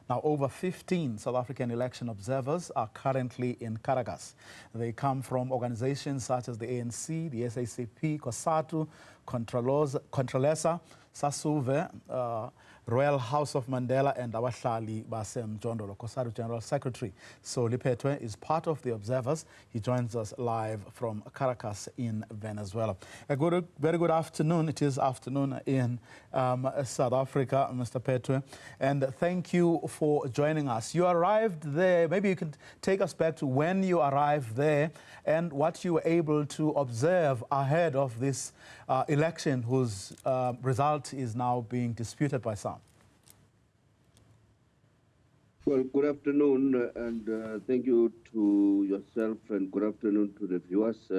Now, over 15 South African election observers are currently in Caracas. They come from organizations such as the ANC, the SACP, Cosatu, Contralesa, Sasuve, Royal House of Mandela, and Abahlali Basem Jondolo. Cosatu General Secretary Solly Phetoe is part of the observers. He joins us live from Caracas in Venezuela. Very good afternoon. It is afternoon in South Africa, Mr. Phetoe, and thank you for joining us. You arrived there. Maybe you can take us back to when you arrived there and what you were able to observe ahead of this election, whose result is now being disputed by some. Well, good afternoon, and thank you to yourself, and good afternoon to the viewers.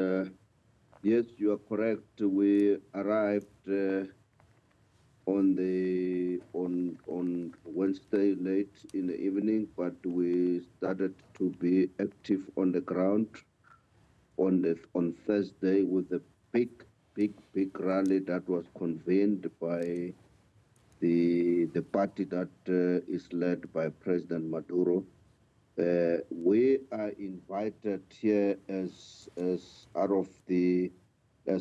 Yes, you are correct. We arrived on Wednesday late in the evening, but we started to be active on the ground on Thursday with a big rally that was convened by the party that is led by President Maduro. We are invited here as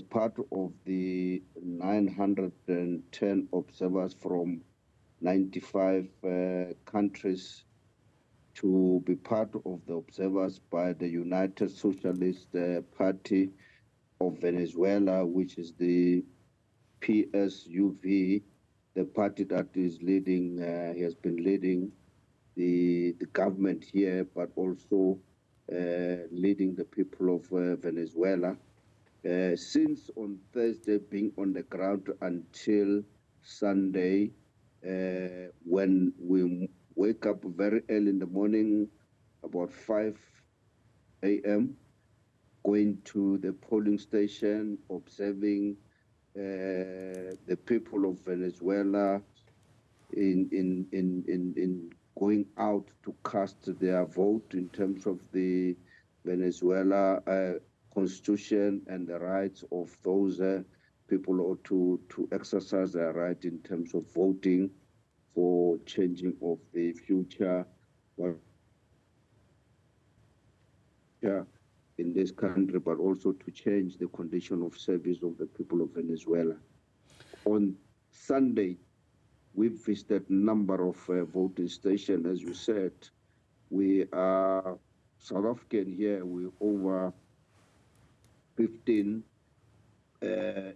part of the 910 observers from 95 countries to be part of the observers by the United Socialist Party of Venezuela, which is the PSUV, the party that is leading, has been leading the government here, but also leading the people of Venezuela. Since on Thursday being on the ground until Sunday, when we wake up very early in the morning, about 5 a.m., going to the polling station, observing the people of Venezuela in going out to cast their vote in terms of the Venezuela constitution and the rights of those people, or to exercise their right in terms of voting for changing of the future in this country, but also to change the condition of service of the people of Venezuela. On Sunday, we visited a number of voting stations. As you said, we are South African here. We over 15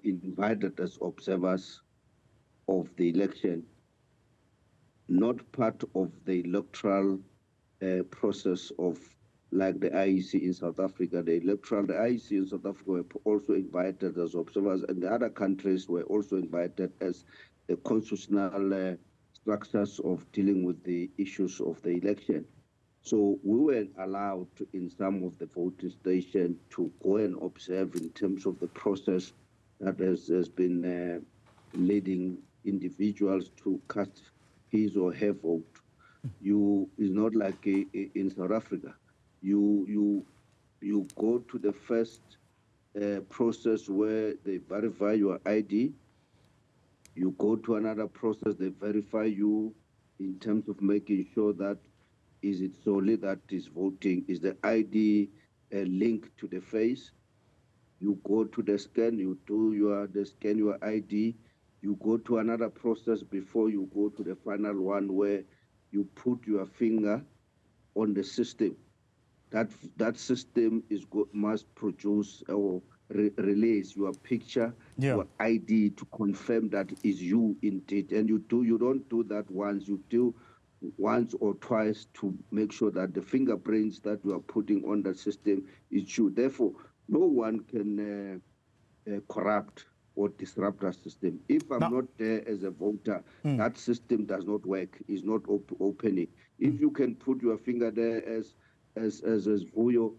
invited as observers of the election, not part of the electoral process of like the IEC in South Africa. The IEC in South Africa were also invited as observers, and the other countries were also invited as the constitutional structures of dealing with the issues of the election. So we were allowed to, in some of the voting stations, to go and observe in terms of the process that has been leading individuals to cast his or her vote. It's not like in South Africa. You go to the first process where they verify your ID. You go to another process, they verify you in terms of making sure that is it solely that is voting, is the ID linked to the face. You go to the scan, you do scan your ID. You go to another process before you go to the final one where you put your finger on the system. That system must produce or release your picture, your ID, to confirm that is you indeed. And you don't do that once. You do once or twice to make sure that the fingerprints that you are putting on the system is you. Therefore, no one can corrupt or disrupt that system. If I'm not there as a voter, that system does not work, is not opening. If you can put your finger there as Vuyo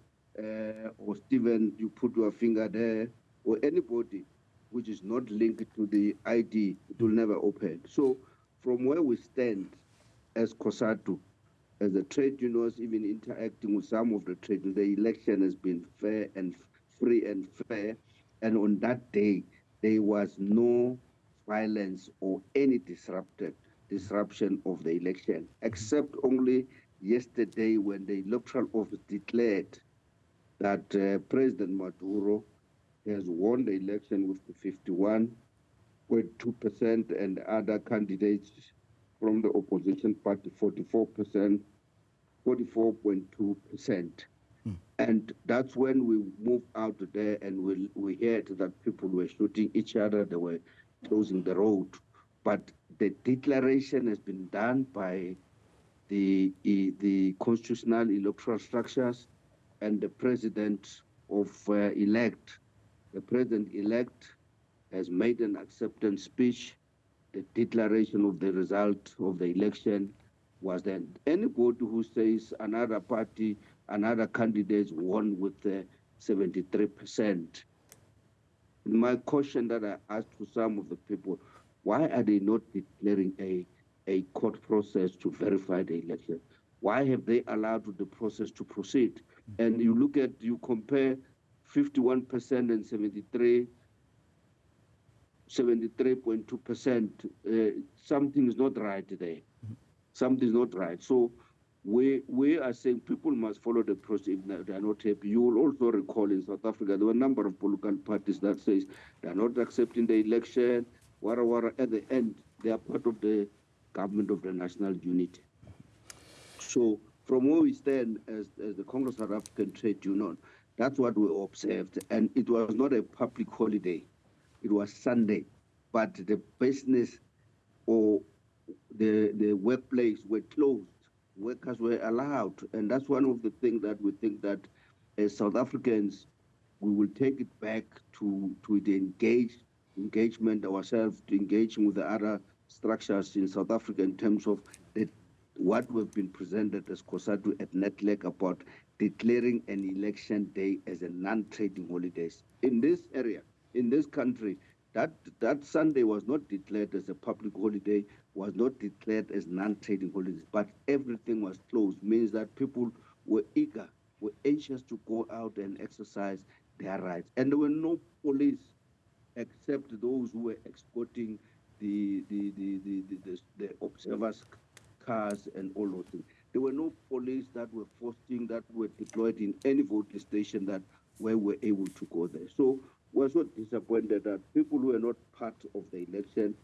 or Stephen, you put your finger there, or anybody which is not linked to the ID, it will never open. So from where we stand as Cosatu, as the trade unions, even interacting with some of the trade unions, the election has been fair and free and fair. And on that day, there was no violence or any disruption. disruption of the election, except only yesterday when the electoral office declared that President Maduro has won the election with 51.2% and other candidates from the opposition party 44.2%. And that's when we moved out there and we heard that people were shooting each other, they were closing the road. But the declaration has been done by the constitutional electoral structures and the president elect. The president-elect has made an acceptance speech. The declaration of the result of the election was that anybody who says another party, another candidate won with 73%. My question that I asked to some of the people, why are they not declaring a court process to verify the election? Why have they allowed the process to proceed? And you compare 51% and 73.2%, something is not right there. Something is not right. So we are saying people must follow the process if they are not happy. You will also recall in South Africa, there were a number of political parties that says they are not accepting the election, at the end, they are part of the government of the national unity. So from where we stand as the Congress of African Trade Union, that's what we observed. And it was not a public holiday. It was Sunday, but the business or the workplace were closed. Workers were allowed. And that's one of the things that we think that as South Africans, we will take it back to the engagement ourselves, to engaging with the other structures in South Africa in terms of what we've been presented as Cosatu at NETLEC about declaring an election day as a non-trading holiday. In this area, in this country, that Sunday was not declared as a public holiday, was not declared as non-trading holidays, but everything was closed, means that people were eager, were anxious to go out and exercise their rights. And there were no police except those who were escorting the observers' cars and all those things. There were no police that were deployed in any voting station where we were able to go there. So we're so disappointed that people who were not part of the election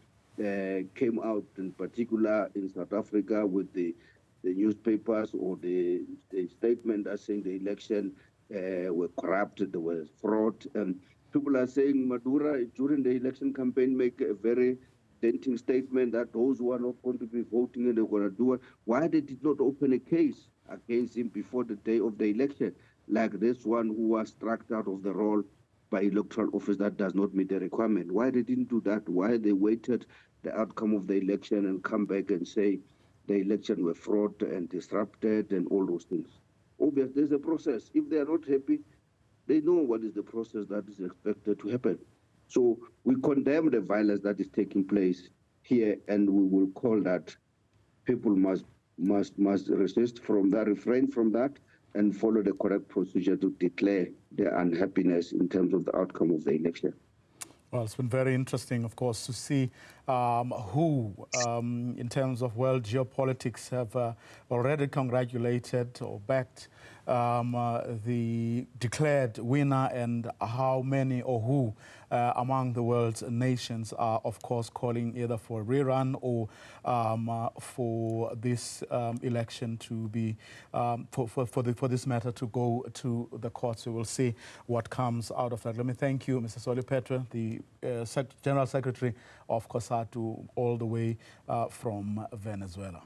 came out, in particular in South Africa, with the newspapers or the statement that saying the election were corrupted, there was fraud. And people are saying Maduro, during the election campaign, make a very denting statement that those who are not going to be voting and they're going to do it. Why they did not open a case against him before the day of the election, like this one who was struck out of the role by electoral office that does not meet the requirement? Why they didn't do that? Why they waited the outcome of the election and come back and say the election were fraud and disrupted and all those things? Obviously, there's a process. If they are not happy, they know what is the process that is expected to happen. So we condemn the violence that is taking place here, and we will call that people must resist from that, refrain from that, and follow the correct procedure to declare their unhappiness in terms of the outcome of the election. Well, it's been very interesting, of course, to see who, in terms of world geopolitics, have already congratulated or backed the declared winner, and how many or who among the world's nations are, of course, calling either for a rerun or for this election to be, for this matter to go to the courts. We will see what comes out of that. Let me thank you, Mr. Solly Phetoe, the General Secretary of Cosatu, all the way from Venezuela.